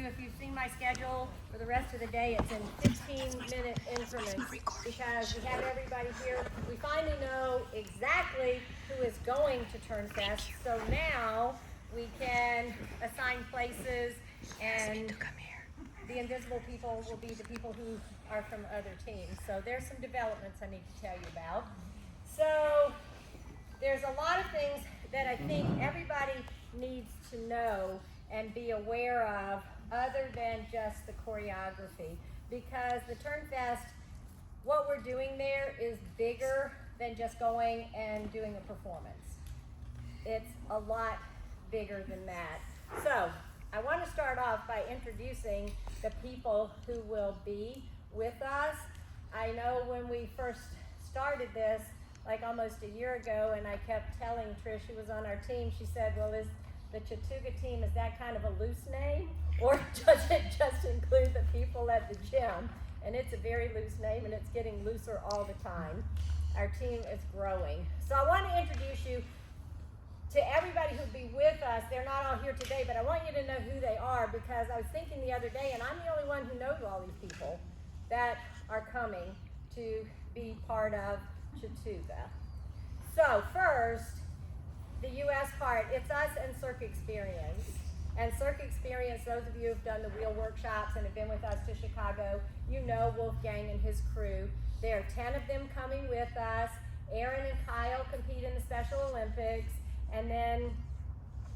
if you've seen my schedule for the rest of the day, it's in 15-minute increments because we have everybody here. We finally know exactly who is going to TurnFest, so now we can assign places, and the invisible people will be the people who are from other teams. So there's some developments I need to tell you about. So there's a lot of things that I think everybody needs to know and be aware of other than just the choreography. Because the TurnFest, what we're doing there is bigger than just going and doing a performance. It's a lot bigger than that. So I want to start off by introducing the people who will be with us. I know when we first started this, like almost a year ago, and I kept telling Trish, who was on our team, she said, well, is the Chattooga team, is that kind of a loose name? Or does it just include the people at the gym? And it's a very loose name, and it's getting looser all the time. Our team is growing. So I want to introduce you to everybody who'll be with us. They're not all here today, but I want you to know who they are, because I was thinking the other day, and I'm the only one who knows all these people that are coming to be part of Chattooga. So first, the U.S. part, it's us and Cirque Experience. And Cirque Experience, those of you who've done the wheel workshops and have been with us to Chicago, you know Wolfgang and his crew. There are 10 of them coming with us. Aaron and Kyle compete in the Special Olympics. And then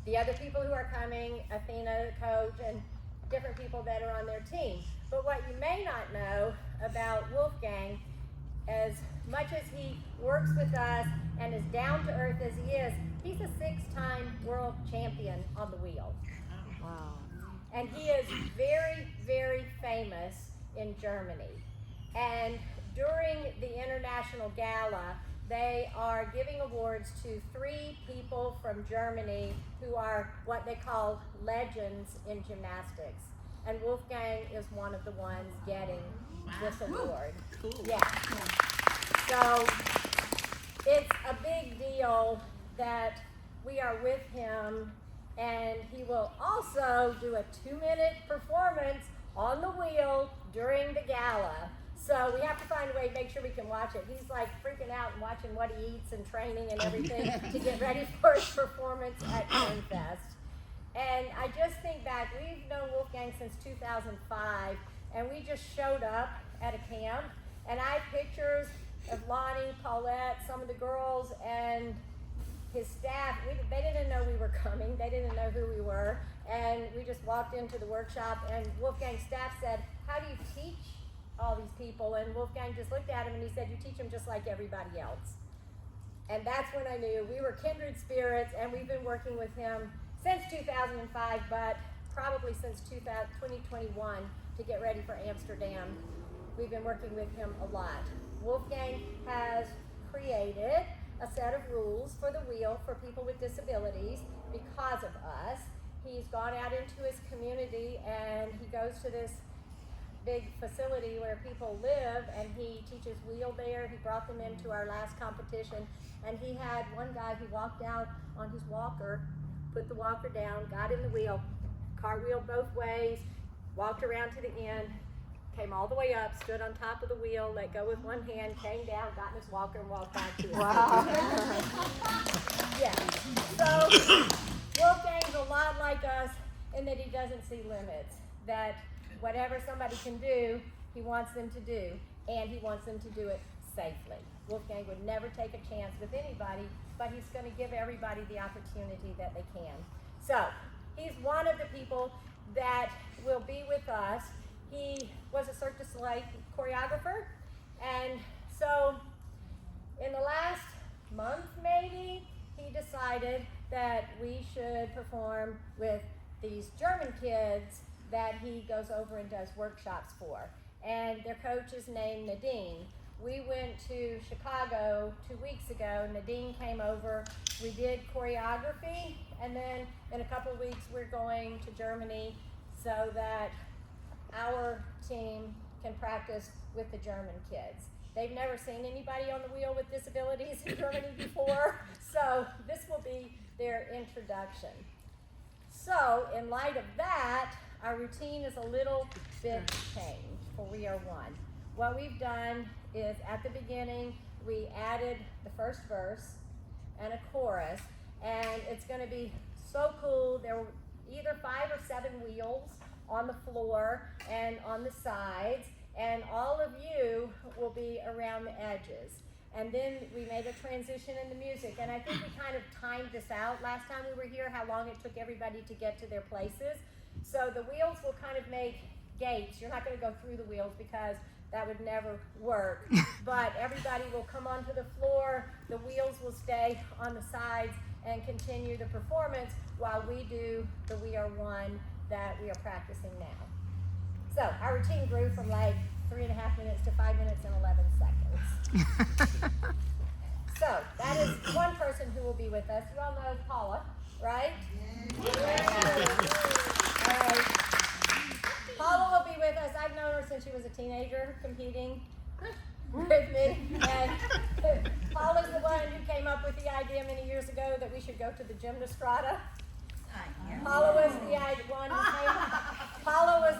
the other people who are coming, Athena, the coach, and different people that are on their team. But what you may not know about Wolfgang, as much as he works with us and as down to earth as he is, he's a 6-time world champion on the wheel. Wow. And he is very, very famous in Germany. And during the international gala, they are giving awards to 3 people from Germany who are what they call legends in gymnastics. And Wolfgang is one of the ones getting this award. Cool. Yeah. So it's a big deal that we are with him, and he will also do a 2-minute performance on the wheel during the gala. So we have to find a way to make sure we can watch it. He's like freaking out and watching what he eats and training and everything to get ready for his performance at TurnFest. And I just think back, we've known Wolfgang since 2005, and we just showed up at a camp, and I have pictures of Lonnie, Paulette, some of the girls, and his staff. They didn't know we were coming. They didn't know who we were. And we just walked into the workshop, and Wolfgang's staff said, how do you teach all these people? And Wolfgang just looked at him and he said, you teach them just like everybody else. And that's when I knew we were kindred spirits, and we've been working with him since 2005, but probably since 2021 to get ready for Amsterdam. We've been working with him a lot. Wolfgang has created a set of rules for the wheel for people with disabilities because of us. He's gone out into his community, and he goes to this big facility where people live, and he teaches wheel there. He brought them into our last competition, and he had one guy who walked out on his walker, put the walker down, got in the wheel, cartwheeled both ways, walked around to the end, came all the way up, stood on top of the wheel, let go with one hand, came down, got in his walker, and walked back to his Wow. Yeah. So Wolfgang's a lot like us in that he doesn't see limits. That whatever somebody can do, he wants them to do, and he wants them to do it safely. Wolfgang would never take a chance with anybody, but he's going to give everybody the opportunity that they can. So he's one of the people that will be with us. He was a Cirque du Soleil choreographer, and so in the last month maybe, he decided that we should perform with these German kids that he goes over and does workshops for. And their coach is named Nadine. We went to Chicago 2 weeks ago. Nadine came over. We did choreography, and then in a couple of weeks we're going to Germany so that our team can practice with the German kids. They've never seen anybody on the wheel with disabilities in Germany before, so this will be their introduction. So in light of that, our routine is a little bit changed for We Are One. What we've done is at the beginning, we added the first verse and a chorus, and it's going to be so cool. There were either 5 or 7 wheels on the floor and on the sides, and all of you will be around the edges. And then we made a transition in the music, and I think we kind of timed this out last time we were here, how long it took everybody to get to their places. So the wheels will kind of make gates. You're not going to go through the wheels because that would never work. But everybody will come onto the floor, the wheels will stay on the sides and continue the performance while we do the We Are One that we are practicing now. So our routine grew from like 3.5 minutes to 5 minutes and 11 seconds. So that is one person who will be with us. You all know Paula, right? All right. Paula will be with us. I've known her since she was a teenager competing with me. And Paula's the one who came up with the idea many years ago that we should go to the Gymnastrata. Paula was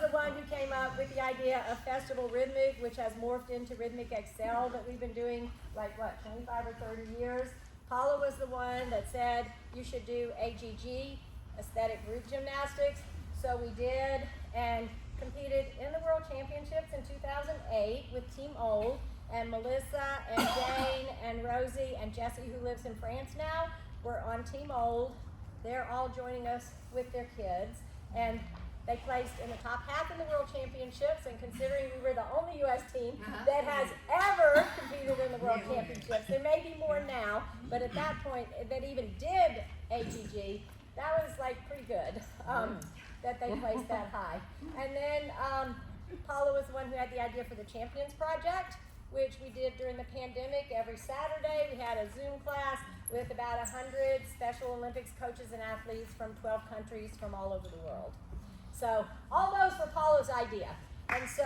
the one who came up with the idea of Festival Rhythmic, which has morphed into Rhythmic Excel that we've been doing like 25 or 30 years. Paula was the one that said you should do AGG, Aesthetic Group Gymnastics. So we did and competed in the World Championships in 2008 with Team Old, and Melissa and Jane and Rosie and Jessie, who lives in France now, were on Team Old. They're all joining us with their kids, and they placed in the top half in the World Championships, and considering we were the only U.S. team that has ever competed in the World Championships, there may be more now, but at that point, that even did AGG, that was like pretty good, that they placed that high. And then Paula was the one who had the idea for the Champions Project, which we did during the pandemic. Every Saturday, we had a Zoom class with about 100 Special Olympics coaches and athletes from 12 countries from all over the world. So all those were Paula's idea. And so,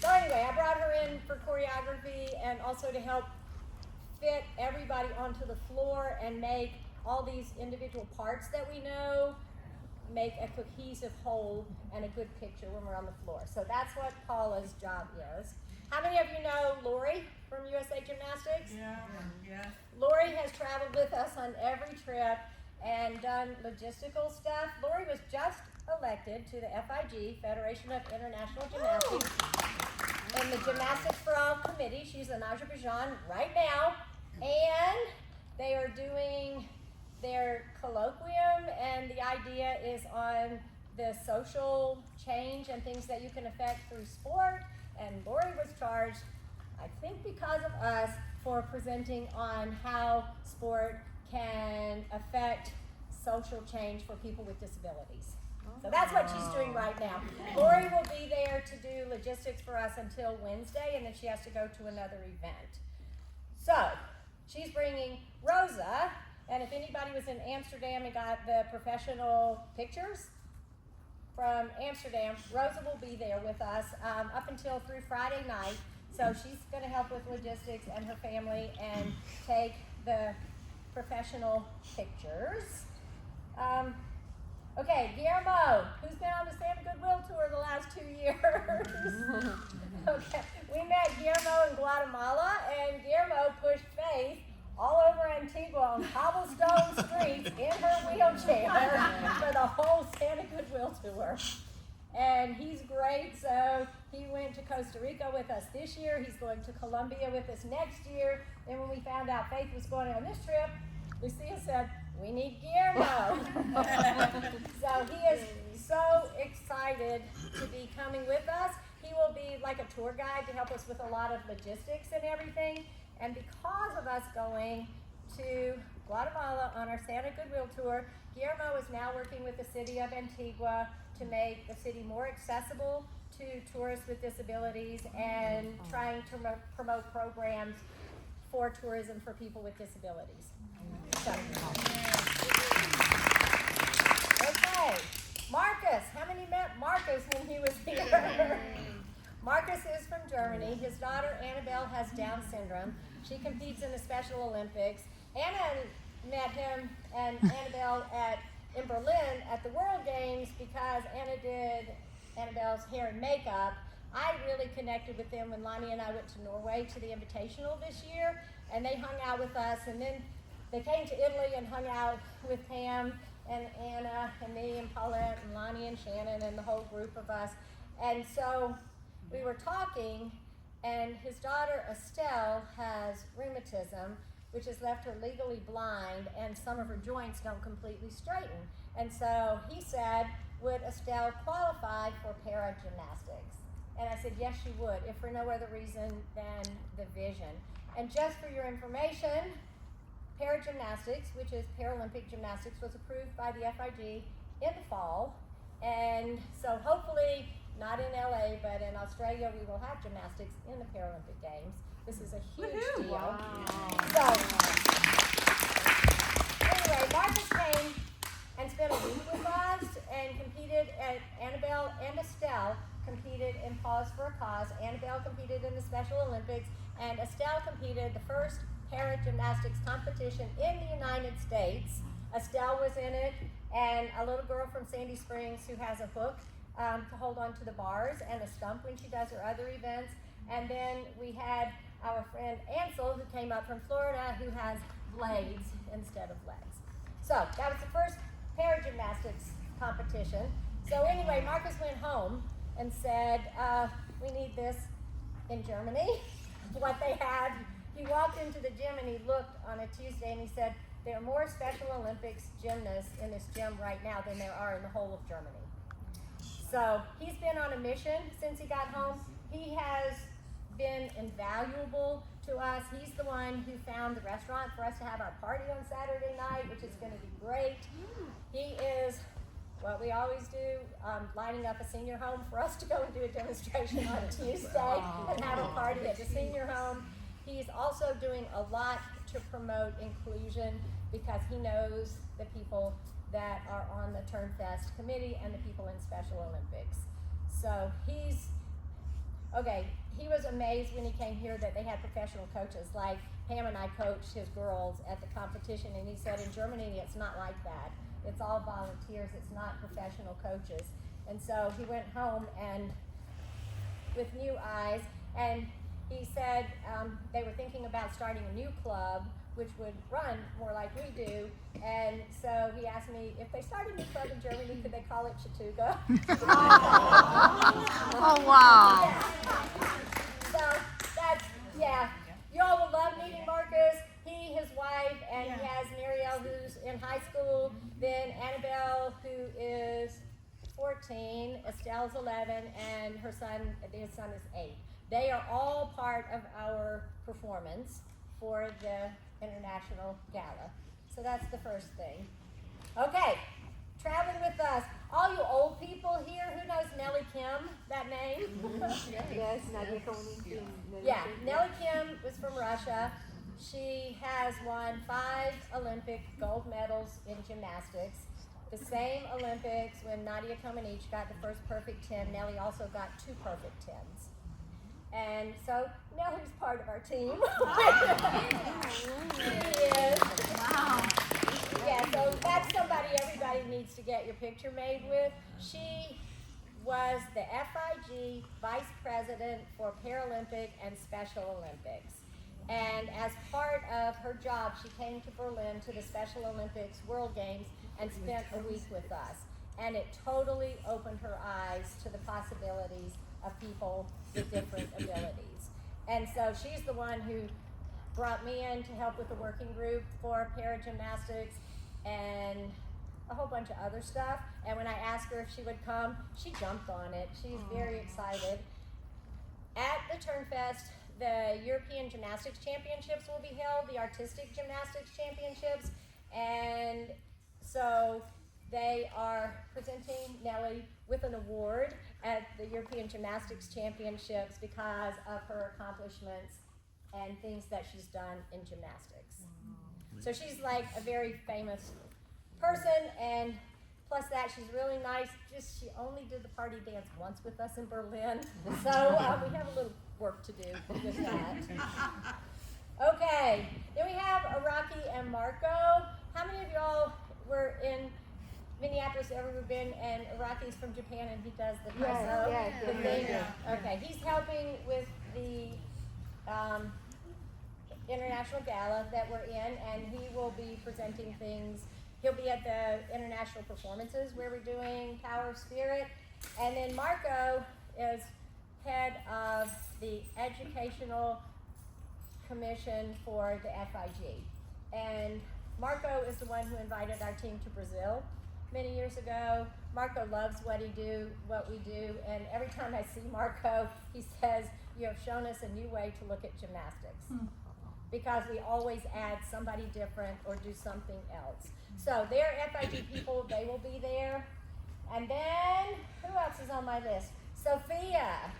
so anyway, I brought her in for choreography and also to help fit everybody onto the floor and make all these individual parts that we know make a cohesive whole and a good picture when we're on the floor. So that's what Paula's job is. How many of you know Lori from USA Gymnastics? Yeah. Lori has traveled with us on every trip and done logistical stuff. Lori was just elected to the FIG, Federation of International Gymnastics, in the Gymnastics for All Committee. She's in Azerbaijan right now, and they are doing their colloquium, and the idea is on the social change and things that you can affect through sport. And Lori was charged, I think because of us, for presenting on how sport can affect social change for people with disabilities. So that's what she's doing right now. Lori will be there to do logistics for us until Wednesday, and then she has to go to another event. So she's bringing Rosa, and if anybody was in Amsterdam and got the professional pictures from Amsterdam, Rosa will be there with us up until through Friday night. So she's going to help with logistics and her family and take the professional pictures. Okay, Guillermo, who's been on the Santa Goodwill tour the last 2 years? Okay, we met Guillermo in Guatemala, and Guillermo pushed Faith all over Antigua on cobblestone streets in her wheelchair for the whole Santa Goodwill tour. And he's great, so he went to Costa Rica with us this year. He's going to Colombia with us next year. And when we found out Faith was going on this trip, Lucia said, we need Guillermo. So he is so excited to be coming with us. He will be like a tour guide to help us with a lot of logistics and everything. And because of us going to Guatemala on our Santa Goodwill tour, Guillermo is now working with the city of Antigua to make the city more accessible to tourists with disabilities and trying to promote programs for tourism for people with disabilities. So. Okay, Marcus. How many met Marcus when he was here? Marcus is from Germany. His daughter Annabelle has Down syndrome. She competes in the Special Olympics. Anna met him and Annabelle in Berlin at the World Games, because Anna did Annabelle's hair and makeup. I really connected with them when Lonnie and I went to Norway to the Invitational this year, and they hung out with us, and then they came to Italy and hung out with Pam and Anna and me and Paulette and Lonnie and Shannon and the whole group of us. And so we were talking, and his daughter Estelle has rheumatism, which has left her legally blind, and some of her joints don't completely straighten. And so he said, would Estelle qualify for para-gymnastics? And I said, yes, she would, if for no other reason than the vision. And just for your information, para-gymnastics, which is Paralympic gymnastics, was approved by the FIG in the fall. And so hopefully, not in LA, but in Australia, we will have gymnastics in the Paralympic Games. This is a huge deal. Wow. So, anyway, Marcus came and spent a week with us and competed at Annabelle and Estelle competed in Pause for a Cause. Annabelle competed in the Special Olympics, and Estelle competed the first para-gymnastics competition in the United States. Estelle was in it, and a little girl from Sandy Springs who has a hook to hold on to the bars and a stump when she does her other events. And then we had our friend Ansel, who came up from Florida, who has blades instead of legs. So that was the first para-gymnastics competition. So anyway, Marcus went home and said, we need this in Germany, what they had. He walked into the gym and he looked on a Tuesday and he said, there are more Special Olympics gymnasts in this gym right now than there are in the whole of Germany. So he's been on a mission since he got home. He has been invaluable to us. He's the one who found the restaurant for us to have our party on Saturday night, which is going to be great. He is what we always do, lining up a senior home for us to go and do a demonstration on Tuesday and have a party at the senior home. He's also doing a lot to promote inclusion because he knows the people that are on the Turnfest committee and the people in Special Olympics. So he was amazed when he came here that they had professional coaches. Like Pam and I coached his girls at the competition, and he said in Germany it's not like that. It's all volunteers, it's not professional coaches. And so he went home and with new eyes, and he said they were thinking about starting a new club which would run more like we do. And so he asked me, if they started a new club in Germany, could they call it Chattooga? Oh, wow. Yeah. So that's, yeah. You all will love meeting Marcus. He, his wife, and he has Marielle, who's in high school. Then Annabelle, who is 14, Estelle's 11, and his son is 8. They are all part of our performance for the International Gala. So that's the first thing. Okay, traveling with us. All you old people here, who knows Nellie Kim, that name? Yes, Nadia Cohen. Yeah, Nellie Kim was from Russia. She has won 5 Olympic gold medals in gymnastics. The same Olympics when Nadia Comaneci got the first perfect 10, Nellie also got 2 perfect 10s. And so Nellie's part of our team. She is. Wow. Yeah, so that's somebody everybody needs to get your picture made with. She was the FIG Vice President for Paralympic and Special Olympics. And as part of her job, she came to Berlin to the Special Olympics World Games and spent a week with us. And it totally opened her eyes to the possibilities of people with different abilities. And so she's the one who brought me in to help with the working group for paragymnastics and a whole bunch of other stuff. And when I asked her if she would come, she jumped on it. She's very excited. At the Turnfest, the European Gymnastics Championships will be held, the Artistic Gymnastics Championships, and so they are presenting Nellie with an award at the European Gymnastics Championships because of her accomplishments and things that she's done in gymnastics. So she's like a very famous person, and plus that, she's really nice. She only did the party dance once with us in Berlin, so we have a little work to do with that. Okay, then we have Iraqi and Marco. How how many of y'all were in Minneapolis, ever been, and Iraqi's from Japan, and he does the Paso, the thing? Okay, he's helping with the international gala that we're in, and he will be presenting things. He'll be at the international performances where we're doing Power of Spirit, and then Marco is head of the Educational Commission for the FIG. And Marco is the one who invited our team to Brazil many years ago. Marco loves what we do, and every time I see Marco, he says, "You have shown us a new way to look at gymnastics." Because we always add somebody different or do something else. So they're FIG people, they will be there. And then, who else is on my list? Sophia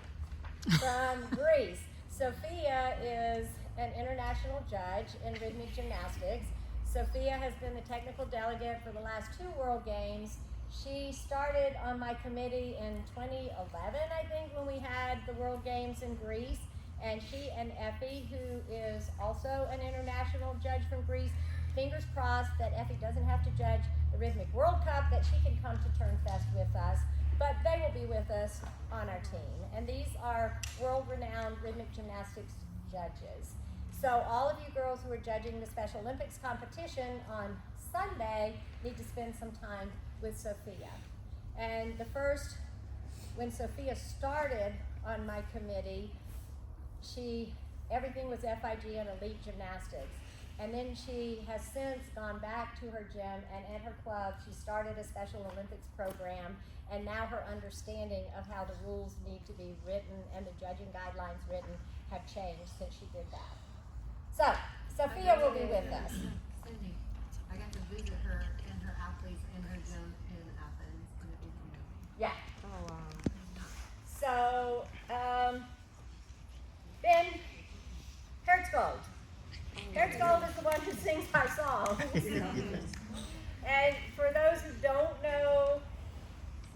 from Greece. Sophia is an international judge in rhythmic gymnastics. Sophia has been the technical delegate for the last 2 World Games. She started on my committee in 2011, I think, when we had the World Games in Greece. And she and Effie, who is also an international judge from Greece, fingers crossed that Effie doesn't have to judge the Rhythmic World Cup, that she can come to Turnfest with us. But they will be with us on our team. And these are world-renowned rhythmic gymnastics judges. So all of you girls who are judging the Special Olympics competition on Sunday need to spend some time with Sophia. And when Sophia started on my committee, everything was FIG and elite gymnastics. And then she has since gone back to her gym, and at her club, she started a Special Olympics program, and now her understanding of how the rules need to be written and the judging guidelines written have changed since she did that. So, Sophia will be with us. Cindy, I got to visit her and her athletes in her gym in Athens, and it was amazing. Yeah. Oh, wow. So, then, Hertzgold. Hertzgold is the one who sings our songs. And for those who don't know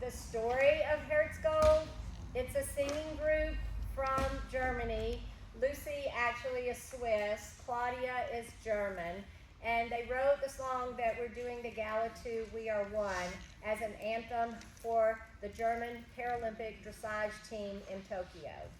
the story of Hertzgold, it's a singing group from Germany. Lucy actually is Swiss, Claudia is German, and they wrote the song that we're doing the gala to, We Are One, as an anthem for the German Paralympic dressage team in Tokyo.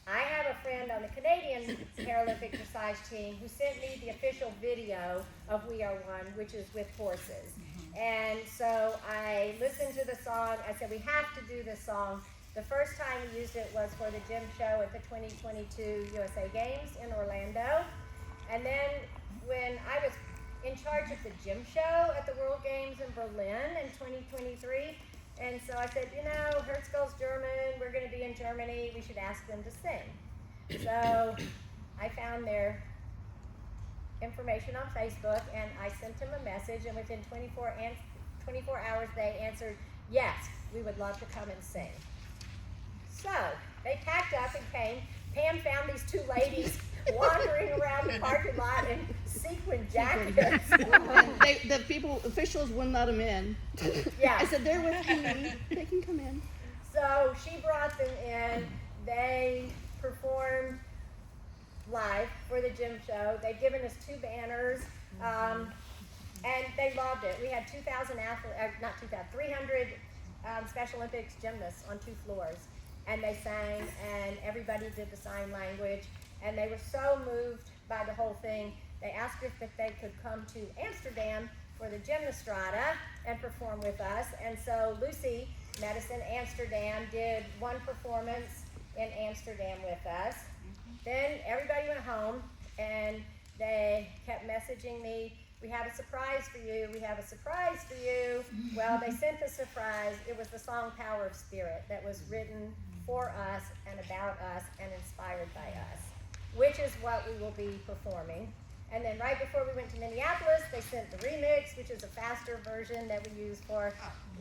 I have a friend on the Canadian Paralympic dressage team who sent me the official video of We Are One, which is with horses. And so I listened to the song. I said, we have to do this song. The first time we used it was for the gym show at the 2022 USA Games in Orlando. And then when I was in charge of the gym show at the World Games in Berlin in 2023, and so I said, Hertzgold's German, we're going to be in Germany, we should ask them to sing. So I found their information on Facebook, and I sent them a message, and within 24 hours they answered, yes, we would love to come and sing. So they packed up and came. Pam found these 2 ladies wandering around the parking lot in sequin jackets. The officials wouldn't let them in. Yeah. I said, they're with me. They can come in. So she brought them in. They performed live for the gym show. They've given us 2 banners, and they loved it. We had 300 Special Olympics gymnasts on 2 floors. And they sang, and everybody did the sign language, and they were so moved by the whole thing. They asked if they could come to Amsterdam for the Gymnastrada and perform with us. And so Lucy met us in Amsterdam, did 1 performance in Amsterdam with us. Then everybody went home, and they kept messaging me, we have a surprise for you, we have a surprise for you. Well, they sent the surprise. It was the song Power of Spirit that was written for us and about us and inspired by us, which is what we will be performing. And then right before we went to Minneapolis, they sent the remix, which is a faster version that we use for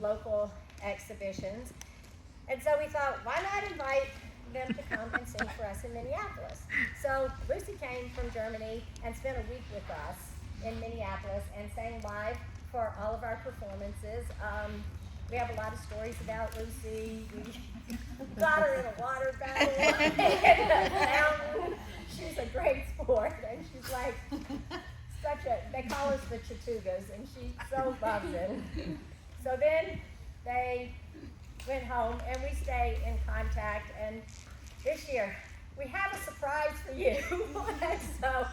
local exhibitions. And so we thought, why not invite them to come and sing for us in Minneapolis? So Lucy came from Germany and spent a week with us in Minneapolis and sang live for all of our performances. We have a lot of stories about Lucy. We got her in a water battle in a mountain. She's a great sport, and she's like, so they call us the Chattoogas, and she so loves it. So then they went home, and we stay in contact, and this year, we have a surprise for you. And so,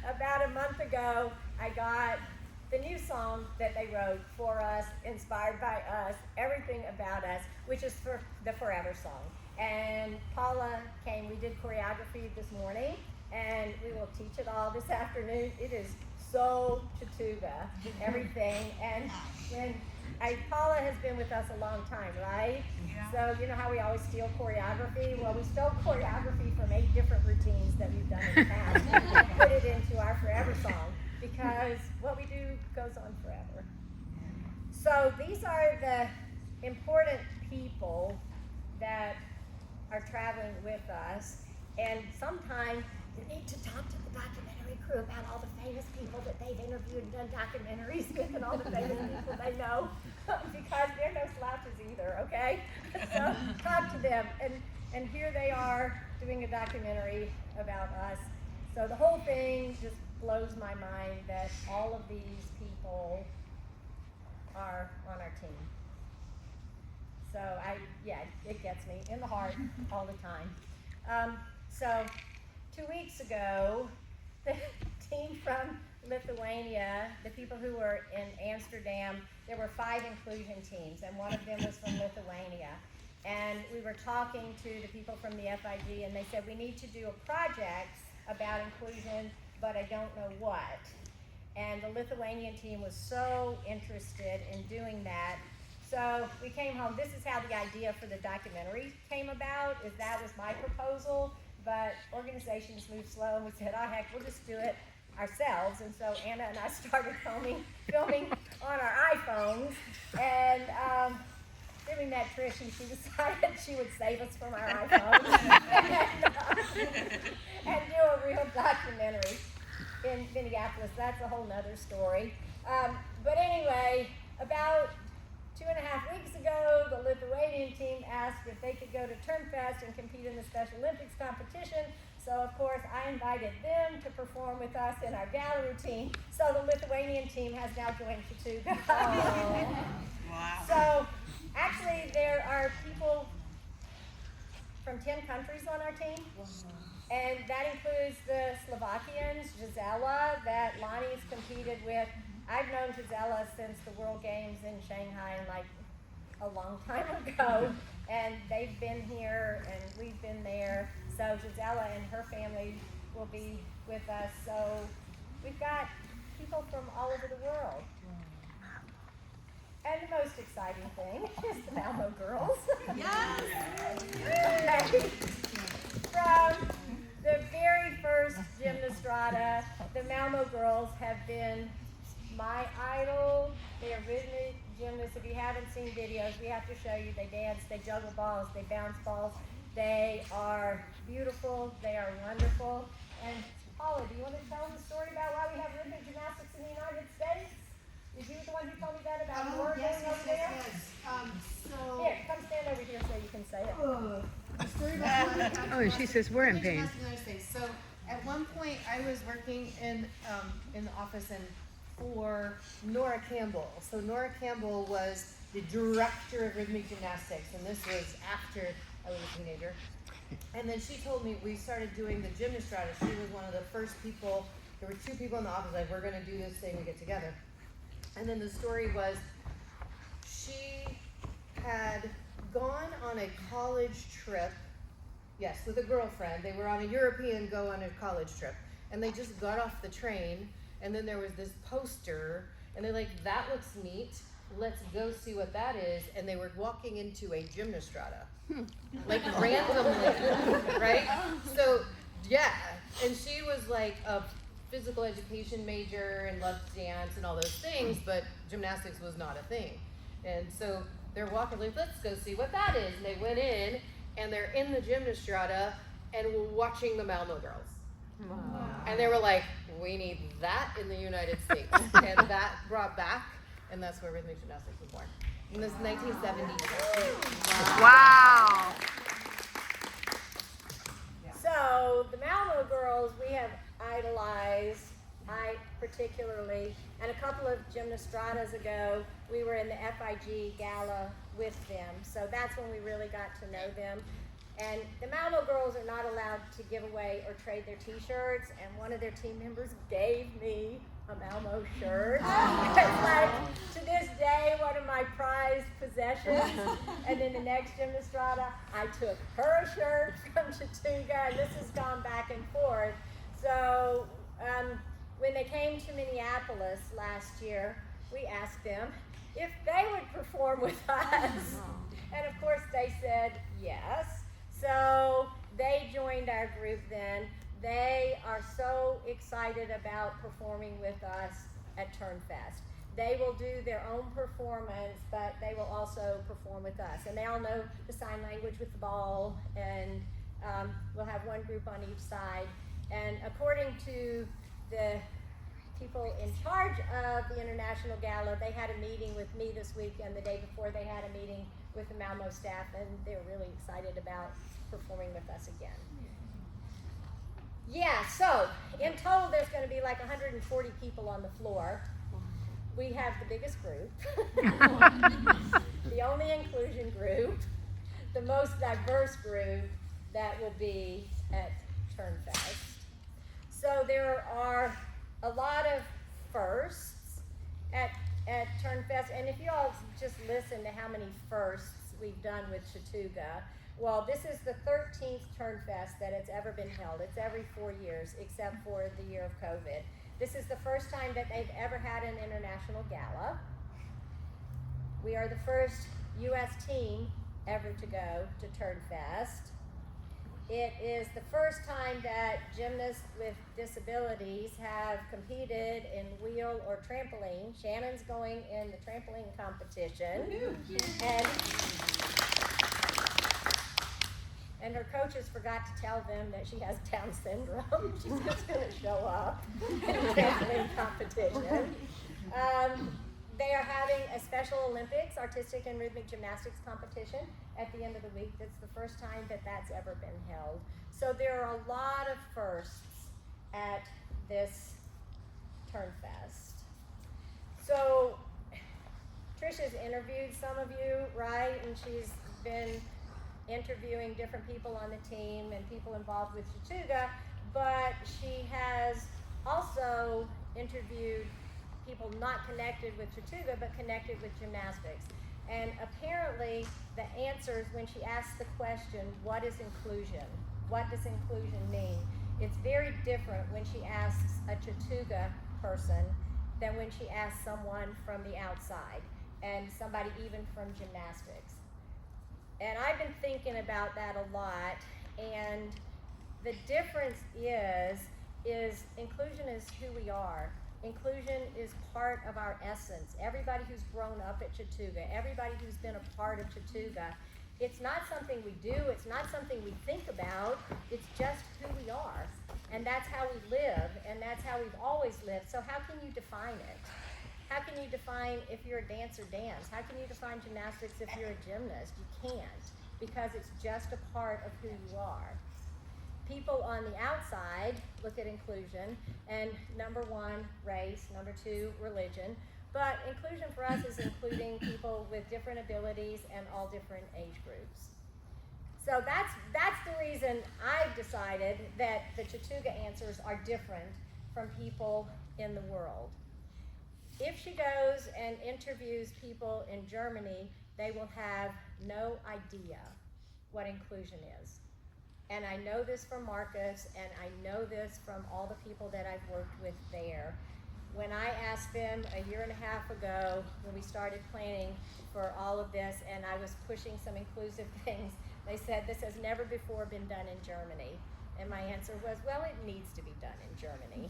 about a month ago, I got the new song that they wrote for us, inspired by us, everything about us, which is for the Forever song. And Paula came, we did choreography this morning, and we will teach it all this afternoon. It is so Chattooga, everything. And when Paula has been with us a long time, right? Yeah. So you know how we always steal choreography? Well, we stole choreography from 8 different routines that we've done in the past and put it into our Forever song, because what we do goes on forever. So these are the important people that are traveling with us, and sometimes you need to talk to the documentary crew about all the famous people that they've interviewed and done documentaries with, and all the famous people they know, because they're no slouches either, okay? So talk to them, and here they are doing a documentary about us. So the whole thing just blows my mind that all of these people are on our team. So it gets me in the heart all the time. So 2 weeks ago, the team from Lithuania, the people who were in Amsterdam, there were 5 inclusion teams, and one of them was from Lithuania. And we were talking to the people from the FIG, and they said, we need to do a project about inclusion, but I don't know what. And the Lithuanian team was so interested in doing that. So we came home. This is how the idea for the documentary came about, is that was my proposal, but organizations move slow, and we said, oh heck, we'll just do it ourselves. And so Anna and I started filming on our iPhones, and doing that, Trish, and she decided she would save us from our iPhones and do a real documentary in Minneapolis. That's a whole nother story. But anyway, about 2.5 weeks ago, the Lithuanian team asked if they could go to Turnfest and compete in the Special Olympics competition. So, of course, I invited them to perform with us in our gala routine. So the Lithuanian team has now joined Chattooga. Oh. Wow. So, actually, there are people from 10 countries on our team. And that includes the Slovakians, Gisela, that Lonnie's competed with. I've known Gisela since the World Games in Shanghai, like a long time ago, and they've been here and we've been there. So Gisela and her family will be with us. So we've got people from all over the world. And the most exciting thing is the Malmo girls. Yes! Okay. From the very first Gymnastrada, the Malmo girls have been my idol. They are rhythmic gymnasts. If you haven't seen videos, we have to show you. They dance, they juggle balls, they bounce balls. They are beautiful, they are wonderful. And Paula, do you want to tell the story about why we have rhythmic gymnastics in the United States? Is you the one who told me that about your yes, over there? Here, come stand over here so you can say it. The story about Oh, she says we're in pain. So at one point I was working in the office for Nora Campbell. So Nora Campbell was the director of rhythmic gymnastics, and this was after I was a teenager. And then she told me we started doing the Gymnastrada. She was one of the first people. There were 2 people in the office like, we're going to do this thing and get together. And then the story was she had gone on a college trip, yes, with a girlfriend. They were on a European go on a college trip. And they just got off the train, and then there was this poster, and they're like, that looks neat. Let's go see what that is. And they were walking into a Gymnastrada, like randomly, right? So, yeah. And she was like a physical education major and loved dance and all those things, but gymnastics was not a thing. And so they're walking like, let's go see what that is. And they went in, and they're in the Gymnastrada and watching the Malmo girls. Wow. And they were like, we need that in the United States. And that brought back, and that's where rhythmic gymnastics was born. In this 1970s. Wow. So the Malmo girls we have idolized I particularly, and a couple of gymnastradas ago, we were in the FIG gala with them. So that's when we really got to know them. And the Malmo girls are not allowed to give away or trade their t-shirts, and one of their team members gave me a Malmo shirt. It's like, to this day, one of my prized possessions. And then the next gymnastrada, I took her shirt from Chattooga, and this has gone back and forth. So when they came to Minneapolis last year, we asked them if they would perform with us. And of course they said yes. So they joined our group then. They are so excited about performing with us at Turnfest. They will do their own performance, but they will also perform with us. And they all know the sign language with the ball, and we'll have one group on each side. And according to the people in charge of the International Gala, they had a meeting with me this week, and the day before they had a meeting with the Malmo staff, and they're really excited about performing with us again. Yeah, so in total there's going to be like 140 people on the floor. We have the biggest group, the only inclusion group, the most diverse group that will be at Turnfest. So there are a lot of firsts at Turnfest, and if you all just listen to how many firsts we've done with Chattooga, well, this is the 13th Turnfest that it's ever been held. It's every 4 years, except for the year of COVID. This is the first time that they've ever had an international gala. We are the first U.S. team ever to go to Turnfest. It is the first time that gymnasts with disabilities have competed in wheel or trampoline. Shannon's going in the trampoline competition. And her coaches forgot to tell them that she has Down syndrome. She's just going to show up in a trampoline competition. They are having a Special Olympics artistic and rhythmic gymnastics competition at the end of the week. That's the first time that that's ever been held. So there are a lot of firsts at this Turnfest. So Trisha's interviewed some of you, right? And she's been interviewing different people on the team and people involved with Chattooga, but she has also interviewed people not connected with Chattooga, but connected with gymnastics. And apparently the answers, when she asks the question, what is inclusion? What does inclusion mean? It's very different when she asks a Chattooga person than when she asks someone from the outside and somebody even from gymnastics. And I've been thinking about that a lot, and the difference is inclusion is who we are. Inclusion is part of our essence. Everybody who's grown up at Chattooga, everybody who's been a part of Chattooga, it's not something we do, it's not something we think about, it's just who we are. And that's how we live, and that's how we've always lived. So how can you define it? How can you define if you're a dancer dance? How can you define gymnastics if you're a gymnast? You can't, because it's just a part of who you are. People on the outside look at inclusion, and number one, race, number two, religion. But inclusion for us is including people with different abilities and all different age groups. So that's the reason I've decided that the Chattooga answers are different from people in the world. If she goes and interviews people in Germany, they will have no idea what inclusion is. And I know this from Marcus, and I know this from all the people that I've worked with there. When I asked them a year and a half ago, when we started planning for all of this, and I was pushing some inclusive things, they said, this has never before been done in Germany. And my answer was, well, it needs to be done in Germany.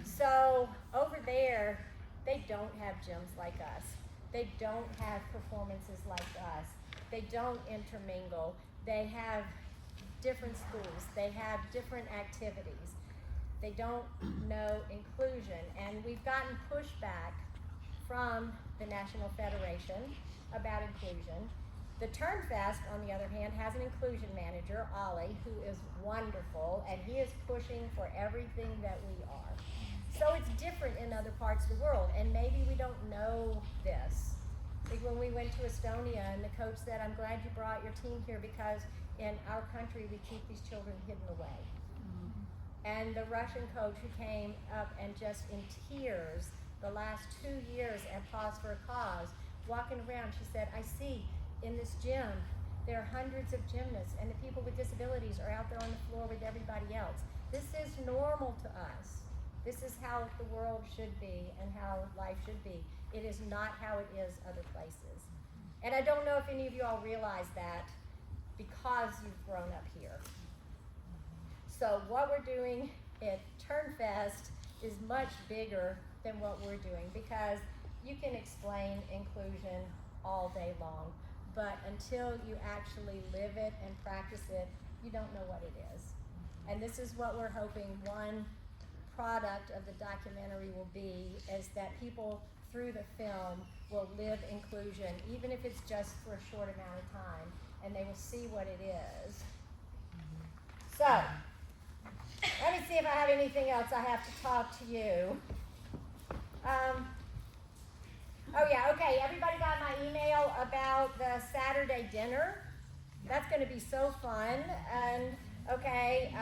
So over there, they don't have gyms like us. They don't have performances like us. They don't intermingle. They have different schools. They have different activities. They don't know inclusion. And we've gotten pushback from the National Federation about inclusion. The Turnfest, on the other hand, has an inclusion manager, Ollie, who is wonderful, and he is pushing for everything that we are. So it's different in other parts of the world, and maybe we don't know this. Like when we went to Estonia and the coach said, I'm glad you brought your team here because in our country we keep these children hidden away. And the Russian coach who came up and just in tears the last 2 years at Pause for a Cause, walking around, she said, I see in this gym there are hundreds of gymnasts and the people with disabilities are out there on the floor with everybody else. This is normal to us. This is how the world should be and how life should be. It is not how it is other places. And I don't know if any of you all realize that because you've grown up here. So what we're doing at Turnfest is much bigger than what we're doing because you can explain inclusion all day long, but until you actually live it and practice it, you don't know what it is. And this is what we're hoping one product of the documentary will be, is that people through the film will live inclusion, even if it's just for a short amount of time, and they will see what it is. So, let me see if I have anything else I have to talk to you. Oh yeah, okay, everybody got my email about the Saturday dinner? That's gonna be so fun, and okay,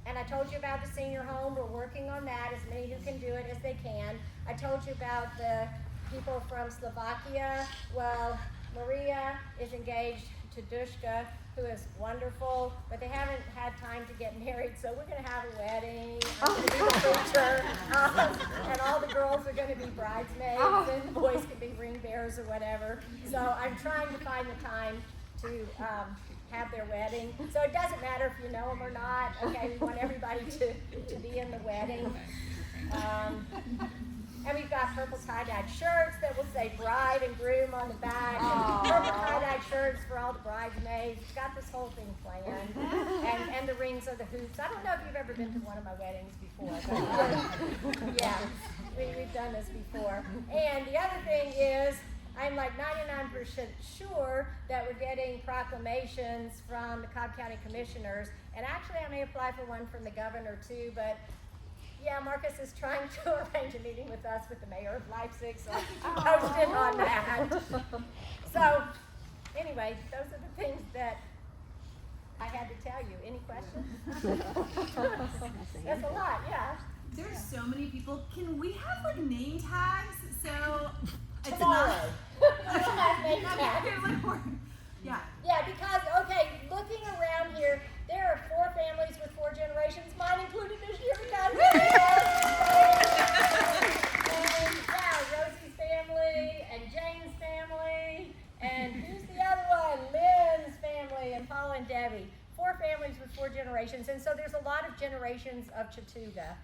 and I told you about the senior home. We're working on that, as many who can do it as they can. I told you about the people from Slovakia. Well, Maria is engaged to Dushka, who is wonderful, but they haven't had time to get married, so we're going to have a wedding. I'm going to be the preacher, and all the girls are going to be bridesmaids, and the boys can be ring bearers or whatever. So I'm trying to find the time to have their wedding. So it doesn't matter if you know them or not. Okay, we want everybody to be in the wedding. And we've got purple tie-dyed shirts that will say bride and groom on the back. And purple tie-dyed shirts for all the bridesmaids. We've got this whole thing planned. And the rings are the hoops. I don't know if you've ever been to one of my weddings before. But yeah, we've done this before. And the other thing is, I'm like 99% sure that we're getting proclamations from the Cobb County Commissioners. And actually, I may apply for one from the governor too, but yeah, Marcus is trying to arrange a meeting with us with the mayor of Leipzig, so I'm posted on that. So, anyway, those are the things that I had to tell you. Any questions? That's a lot, yeah. There's so many people. Can we have like name tags? So it's Tomorrow. not. We'll have name tags. Yeah. Yeah, because, okay, looking around here, there are 4 families with 4 generations, mine included this year because and yeah, Rosie's family, and Jane's family, and who's the other one? Lynn's family, and Paula and Debbie. 4 families with 4 generations, and so there's a lot of generations of Chattooga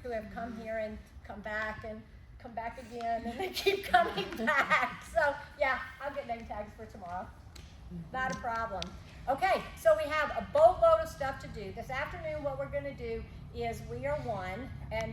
who have come here and come back again, and they keep coming back. So yeah, I'll get name tags for tomorrow. Not a problem. Okay, so we have a boatload of stuff to do. This afternoon, what we're going to do is we are one, and